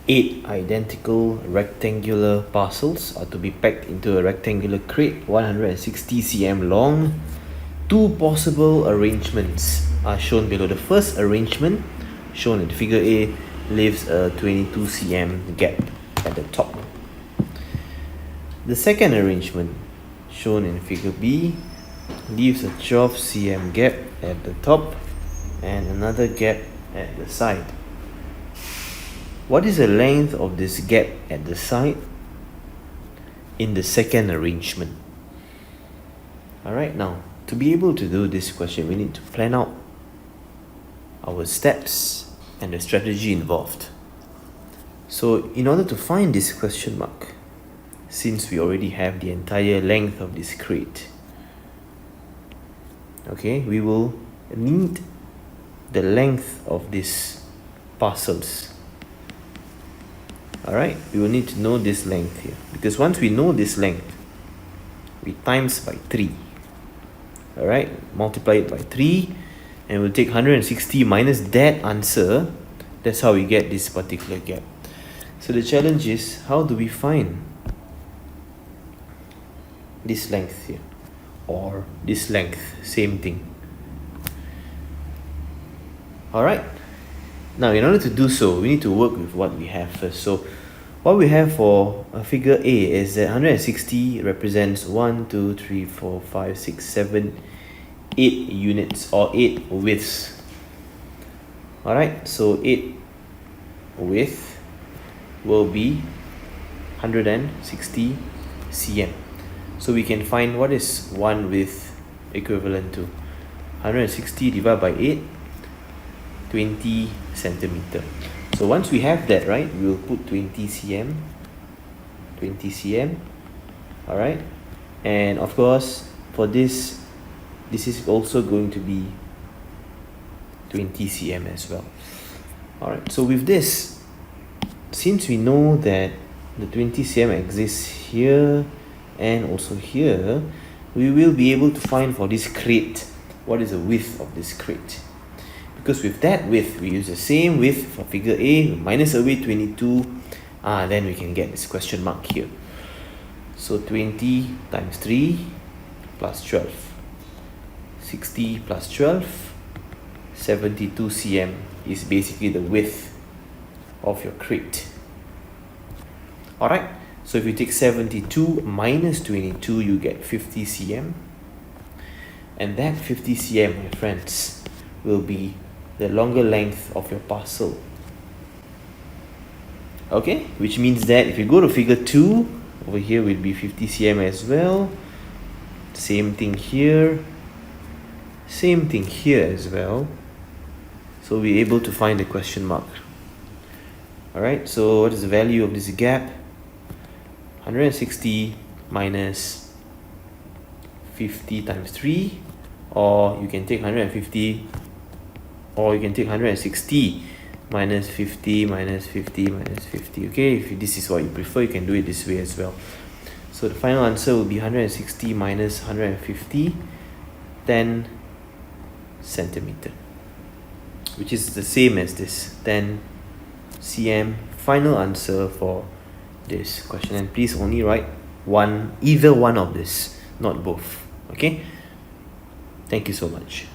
8 identical rectangular parcels are to be packed into a rectangular crate 160 cm long. Two possible arrangements are shown below. The first arrangement, shown in figure A, leaves a 22 cm gap at the top. The second arrangement, shown in figure B, leaves a 12 cm gap at the top and another gap at the side. What is the length of this gap at the side in the second arrangement? Alright, now to be able to do this question, we need to plan out our steps and the strategy involved. So in order to find this question mark, since we already have the entire length of this crate, okay, we will need the length of these parcels. Alright, we will need to know this length here, because once we know this length, we times by 3. Alright, multiply it by 3 and we'll take 160 minus that answer. That's how we get this particular gap. So the challenge is, how do we find this length here, or this length, same thing. Alright, now in order to do so, we need to work with what we have first. So what we have for figure A is that 160 represents 1, 2, 3, 4, 5, 6, 7, 8 units, or 8 widths. Alright, so 8 width will be 160 cm. So we can find what is 1 width equivalent to. 160 divided by 8, 20 centimeter. So once we have that, right, we will put 20 cm. Alright, and of course for this is also going to be 20 cm as well. Alright, so with this, since we know that the 20 cm exists here and also here, we will be able to find for this crate what is the width of this crate. Because with that width, we use the same width for figure A, minus away 22, then we can get this question mark here. So 20 times 3 plus 12. 60 plus 12, 72 cm is basically the width of your crate. Alright, so if you take 72 minus 22, you get 50 cm. And that 50 cm, my friends, will be the longer length of your parcel. Okay, which means that if you go to figure 2, over here will be 50 cm as well. Same thing here. Same thing here as well. So we're able to find the question mark. Alright, so what is the value of this gap? 160 minus 50 times 3, or you can take 150, or you can take 160 minus 50 minus 50 minus 50. Okay, if this is what you prefer, you can do it this way as well. So the final answer will be 160 minus 150, 10 centimeter, which is the same as this, 10 cm. Final answer for this question, and please only write either one of this, not both. Okay, thank you so much.